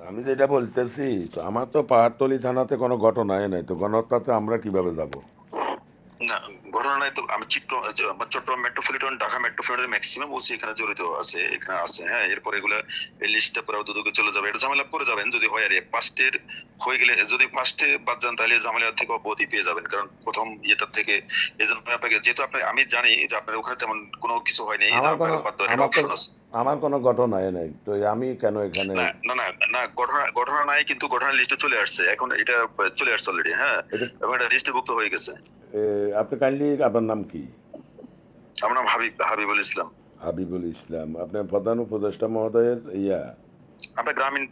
আমি যেটা বলতেছি, তো আমার তো পাহাড়তলী থানাতে কোনো ঘটনাই নাই, তো গণহত্যাতে আমরা কিভাবে যাব? না, ঘটনা নাই তো আমি Chittagong metropolitan Dhaka metropolitan maximum বলছি এখানে জড়িত আছে, এখানে আছে। হ্যাঁ, এরপর এগুলা এই লিস্টটা পরে দুদকে চলে যাবে, এটা ঝামেলা পড়ে যাবেন যদি হয়। আর ফার্স্টের হয়ে গেলে, যদি ফার্স্টে বাদ যান তাহলে ঝামেলা থেকে অব্যাহতি পেয়ে যাবেন, কারণ প্রথম ইয়েটার থেকে। এই জন্য আপনাকে, যেহেতু আপনি, আমি জানি যে আপনার ওখানে তেমন কোনো কিছু হয়নি, এই যে আমার কোনো আপনার বাদ দেওয়ার একটা আমার তো অপশন আছে। আমার কোনো ঘটনাই নাই, তো আমি কেন এখানে? না না না না, ঘটনা ঘটনা নাই, কিন্তু ঘটনার লিস্টে চলে আসছে এখন, এটা চলে আসছে অলরেডি। হ্যাঁ, এটা এবং এটা লিস্টে হয়ে গেছে। আপনি কাইন্ডলি, আপনার নাম কি? আমার নাম হাবিবুল ইসলাম। হাবিবুল ইসলাম, আপনার প্রধান উপদেষ্টা মহোদয়ের ইয়া? আমরা গ্রামীণ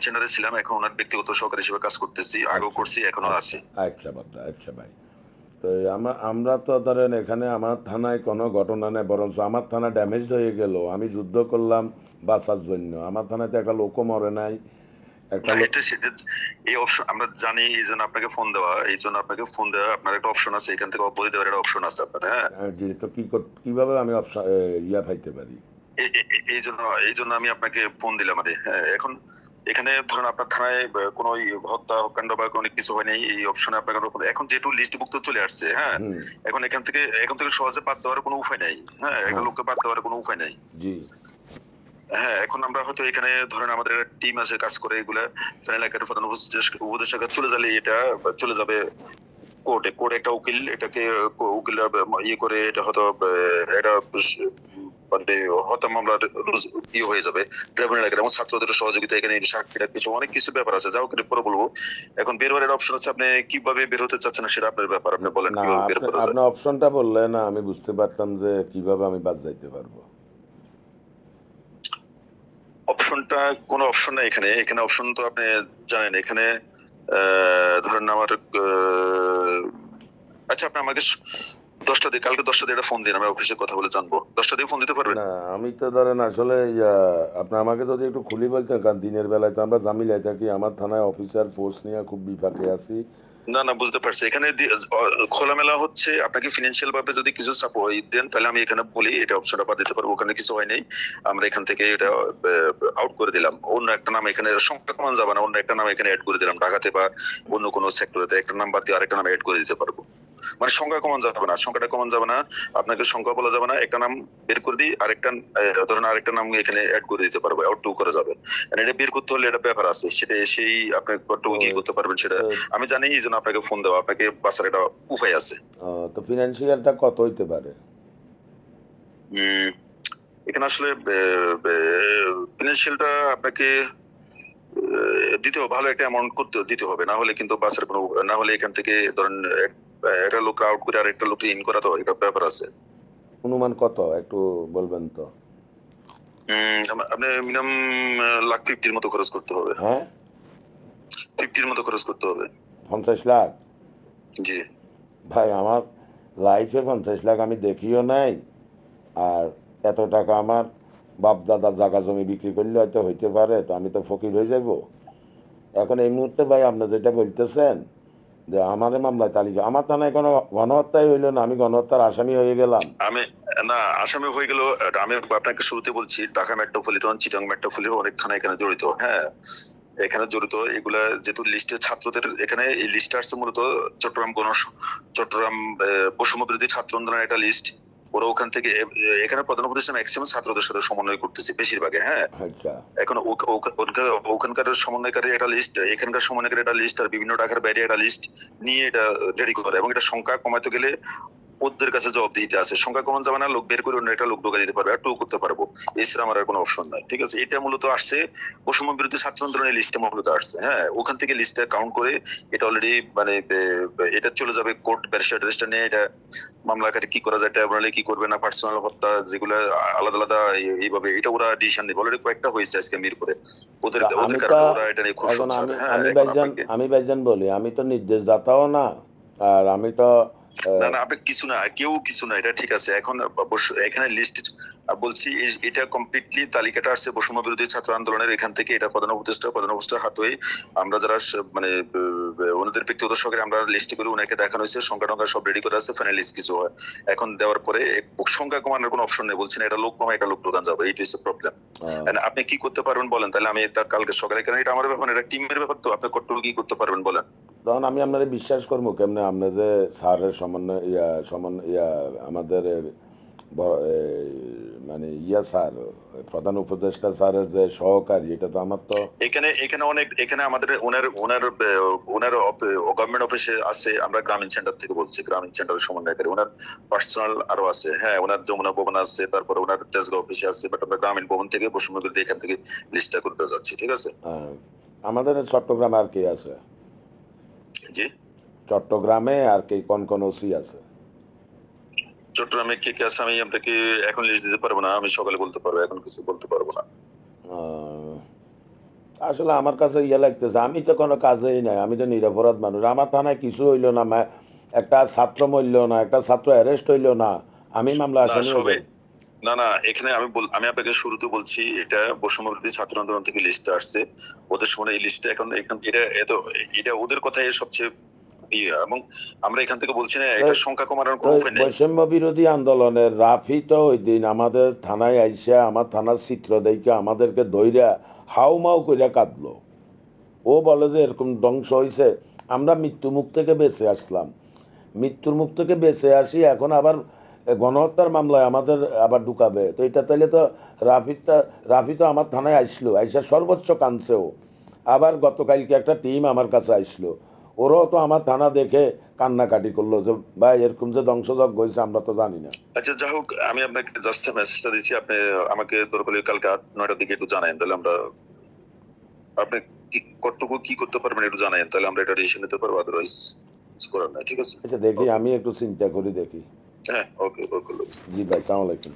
সেন্টারে ছিলাম, এখন ওনার ব্যক্তিগত সহকারী হিসেবে কাজ করতেছি, আগেও আচ্ছা, করছি, এখনো আচ্ছা, আছি। আচ্ছা বাবা, আচ্ছা ভাই। তো আমরা তো ধরেন এখানে আমার থানায় কোনো ঘটনা নেই, বরঞ্চ আমার থানা ড্যামেজড হয়ে গেল। আমি যুদ্ধ করলাম বাঁচার জন্য, আমার থানাতে একটা লোকও মরে নাই। একটা না, লোক। এটা সেটা, এই অপশন আমরা জানি, এই জন্য আপনাকে ফোন দেওয়া, আপনার একটা অপশন আছে, এখান থেকে অব্যাহতি দেওয়ার একটা অপশন আছে আপনার। হ্যাঁ, জি, তো কিভাবে আমি ইয়া পাইতে পারি? এই জন্য আমি আপনাকে ফোন দিলাম। আরে হ্যাঁ, এখন এখানে ধরুন আপনার থানায় কোনো হত্যা হত্যাকাণ্ড বা কোনো কিছু হয়নি, এই অপশনে আপনাকে এখন যেহেতু লিস্টভুক্ত চলে আসছে। হ্যাঁ, হুম। এখন এখান থেকে সহজে বাদ দেওয়ার কোনো উপায় নাই। হ্যাঁ, একটা হ্যাঁ। লোককে বাদ দেওয়ার কোনো উপায় নাই। জি। হ্যাঁ, এখন আমরা হয়তো এখানে ধরেন আমাদের টিম আছে কাজ করে, এগুলা এলাকার প্রধান উপদেষ্টার কাছে চলে গেলে এটা চলে যাবে কোর্টে একটা উকিল এটাকে, উকিল ইয়ে করে এটা হয়তো এটা মানে হত্যা মামলা হয়ে যাবে ট্রাইব্যুনাল এলাকায়, এবং ছাত্রদের সহযোগিতা, এখানে সাক্ষীরা কিছু অনেক কিছু ব্যাপার আছে, যাও কিন্তু পরে বলবো। এখন বের হওয়ার অপশন আছে, আপনি কিভাবে বের হতে চাচ্ছেন সেটা আপনার ব্যাপার, আপনি বলেন না, কিভাবে বের আপনি করা যায়। আপনি অপশনটা বললে না, আমি বুঝতে পারতাম যে কিভাবে আমি বাদ যাইতে পারবো। অপশনটা, কোনো অপশন নাই এখানে, অপশন তো আপনি জানেন এখানে। ধরেন আমার আচ্ছা, আপনি আমাকে 10টা দিয়ে, কালকে 10টা দিয়ে একটা ফোন দিন, আমি অফিসে কথা বলে জানবো। 10টা দিয়ে ফোন দিতে পারবেন? না, আমি তো ধরেন আসলে আপনি আমাকে যদি একটু খুলি বলতেন, কারণ দিনের বেলায় তো আমরা জামিলায় থাকি, আমার থানায় অফিসার ফোর্স নিয়ে খুব বিপাকে আছি। না না, বুঝতে পারছি। এখানে খোলামেলা হচ্ছে, আপনাকে ফিনান্সিয়াল ভাবে যদি কিছু সাপোর্ট দেন তাহলে আমি এখানে বলি এটা অপশনটা বাদ দিতে পারবো, ওখানে কিছু হয় নাই। আমরা এখান থেকে এটা আউট করে দিলাম, অন্য একটা নাম এখানে সংখ্যা কমান যাবে না, অন্য একটা নাম এখানে অ্যাড করে দিলাম, ঢাকাতে বা অন্য কোনো সেক্টরেতে একটা নাম বাদ দিয়ে আরেকটা নাম অ্যাড করে দিতে পারবো। মানে সংখ্যা কমান যাবে না, সংখ্যাটা কমান যাবে না, আপনাকে সংখ্যা বলা যাবে না, একটা নাম বের করে দিই, আরেকটা ধরেন আরেকটা নাম এখানে অ্যাড করে দিতে পারবো, আউট টু করা যাবে। আর এটা বের করতে হলে এটা ব্যাপার আছে, সেটা সেই আপনি কতটুকু তো কি করতে পারবেন সেটা তো আমি জানি, এই জন্য আপনাকে ফোন দেওয়া, আপনাকে বাঁচার একটা উপায় আছে। তো ফিনান্সিয়ালটা কত হইতে পারে? উম এখানে আসলে ফিনান্সিয়ালটা আপনাকে দিতে হবে, ভালো একটা অ্যামাউন্ট দিতে হবে, না হলে কিন্তু বাসের কোনো, না হলে এখান থেকে ধরেন একটা লোক আউট করে আর একটা লোক ইন করা, তো এটা ব্যাপার আছে। অনুমান কত একটু বলবেন তো? আপনি মিনিমাম লাখ 50-র মতো খরচ করতে হবে। হ্যাঁ। 50-র মতো খরচ করতে হবে। 50 লাখ? জি। ভাই, আমার লাইফে 50 লাখ আমি দেখিও নাই। আর এত টাকা আমার বাপ দাদা জাগা জমি বিক্রি করলে হয়তো হইতে পারে, তো আমি তো ফকির হয়ে যাব। এখন এই মুহূর্তে ভাই আপনি যেটা বলতেছেন যে আমার মামলায় তালিকা, আমার থানায় কোনো গণহত্যাই হইলো না, আমি গণহত্যার আসামি হয়ে গেলাম। আমি, না, আসামি হয়ে গেল। আমি আপনাকে শুরুতে বলছি, ঢাকা মেট্রোপলিটন, চিটাং মেট্রোপলিটন অনেক থানা এখানে জড়িত। হ্যাঁ, এখানে জড়িত, এগুলা যেহেতু লিস্টে ছাত্রদের, এখানে এই লিস্টে আসছে মূলত চট্টগ্রাম বৈষম্য বিরোধী ছাত্র আন্দোলনের একটা লিস্ট। ওরা ওখান থেকে এখানে প্রধান উপদেষ্টা ম্যাক্সিমাম ছাত্রদের সাথে সমন্বয় করতেছে বেশিরভাগে। হ্যাঁ, আচ্ছা। এখন ওখানকার সমন্বয়কারী একটা লিস্ট, এখানকার সমন্বয়কারী একটা লিস্ট, আর বিভিন্ন ঢাকার বাইরে একটা লিস্ট নিয়ে এটা রেডি করে, এবং এটা সংখ্যা কমাতে গেলে ওদের কাছে জবাবদিহিতে আছে, সংখ্যা কমান যাবে না, লোক বের করে অন্য একটা লোক ঢোকা দিতে পারবে, আর টু করতে পারবো। এছাড়া আমার আর কোনো অপশন নাই। ঠিক আছে, এটা মূলত আসছে বৈষম্য বিরোধী ছাত্র আন্দোলনের লিস্টে মূলত আসছে। হ্যাঁ, ওখান থেকে লিস্টে কাউন্ট করে এটা অলরেডি মানে এটা চলে যাবে কোর্ট, ব্যারিস্টার নিয়ে এটা মামলা আকারে কি করা যায়, ট্রাইব্যুনালে কি করবে না, পার্সোনাল হত্যা যেগুলো আলাদা আলাদা এইভাবে এটা ওরা ডিসিশন নেবে। অলরেডি কয়েকটা হয়েছে আজকে মিরপুরে, ওদের তা ওদের আমি তো কারণে ওরা এটা নিয়ে খুব এখন সোচ্চার। আমি হ্যাঁ, আমি এখন ভাইজান আপনাকে, আমি ভাইজান বলি, আমি তো নির্দেশদাতাও না। আর আমি তো না আহ, না, আপনি কিছু না, কেউ কিছু না, এটা ঠিক আছে। এখন অবশ্য এখানে লিস্ট বলছি এটা কমপ্লিটলি তালিকাটা আসছে বৈষম্য বিরোধী ছাত্র আন্দোলনের এখান থেকে, এটা প্রধান উপদেষ্টার হাত হয়ে আমরা যারা মানে ওনাদের ব্যক্তিগত সহকারে আমরা লিস্ট করে ওনাকে দেখানো হয়েছে, সংখ্যা টঙ্কা সব রেডি করে আছে, ফাইনাল লিস্ট কিছু হয় এখন দেওয়ার পরে সংখ্যা কমানোর কোনো অপশন নেই, বলছেন এটা লোক কমা এটা লোক ঢোকান যাবে, এইটা হচ্ছে প্রবলেম। আপনি কি করতে পারবেন বলেন, তাহলে আমি তার কালকে সকালে, কারণ এটা আমার ব্যাপার, এটা টিমের ব্যাপার, তো আপনি কতটুকু কি করতে পারবেন বলেন। তখন আমি আপনারা বিশ্বাস করবো কেমনে? আপনি যে স্যারের সমন্বয় আমাদের মানে স্যার, প্রধান উপদেষ্টা স্যারের যে সহকারী, এটা তো আমার তো এখানে অনেক, এখানে আমাদের ওনার গভর্নমেন্ট অফিসে আছে, আমরা গ্রামীণ সেন্টার থেকে বলছি, গ্রামীণ সেন্টারের সমন্বয়কারী, ওনার পার্সোনাল আরো আছে, হ্যাঁ ওনার যমুনা ভবন আছে, তারপরে ওনার তেজগাঁও অফিসে আছে, বাট আমরা গ্রামীণ ভবন থেকে বৈষম্য বিরোধী এখান থেকে লিস্টটা করতে যাচ্ছি, ঠিক আছে। আমাদের চট্টগ্রামে আর কে আছে? জি, চট্টগ্রামে আর কে কোন কোন ওসি আছে? চট্টগ্রামে কে কে আছে আমি আপনাকে এখন লিস্ট দিতে পারবো না, আমি সকালে বলতে পারবো, এখন কিছু বলতে পারবো না। আসলে আমার কাছে লাগতেছে, আমি তো কোনো কাজেই নাই, আমি তো নিরপরাধ মানুষ, আমার থানায় কিছু হইলো না, একটা ছাত্র মরল না, একটা ছাত্র অ্যারেস্ট হইলো না, আমি মামলা আসামি হইব না না, এখানে আমি আপনাকে শুরুতে বলছি, এটা বৈষম্য বিরোধী ছাত্র আন্দোলন থেকে লিস্ট আসছে, ওদের সময় এই লিস্টে এখন এটা ওদের কথাই সবচেয়ে এবং আমরা এখান থেকে বলছি না এটা সংখ্যা কমানোর কোনো উপায় নেই। বৈষম্য বিরোধী আন্দোলনের রাফি তো ওই দিন আমাদের থানায় আইসা আমার থানার চিত্র দেখে আমাদেরকে দইরা হাউমাউ কইরা কাঁদলো। ও বলে যে এরকম ধ্বংস হয়েছে, আমরা মৃত্যু মুখ থেকে বেঁচে আসলাম, মৃত্যুর মুখ থেকে বেঁচে আসি, এখন আবার গণহত্যার মামলায় আমাদের আবার ঢুকাবে। তো এটা তাইলে তো রাফি তো আমার থানায় আইসলো, আইসা সর্বোচ্চ কাঁদছেও। আবার গতকালকে একটা টিম আমার কাছে আইসলো, ওরাও তো আমার থানা দেখে কান্নাকাটি করলো যে ভাই এরকম যে ধ্বংসযজ্ঞ হয়েছে আমরা তো জানি না। আচ্ছা যা হোক, আমি আপনাকে জাস্ট মেসেজটা দিচ্ছি, আপনি আমাকে দরকার হলে কালকে 8-9টার দিকে একটু জানায়েন, তাহলে আমরা আপনি কতটুকু কি করতে পারবেন একটু জানায়েন, তাহলে আমরা এটা ডিসিশন নিতে পারবো, আদারওয়াইজ করার নাই, ঠিক আছে। আচ্ছা দেখি, আমি একটু চিন্তা করি দেখি। হ্যাঁ, ওকে ওকে। জি ভাই, সালাম আলাইকুম।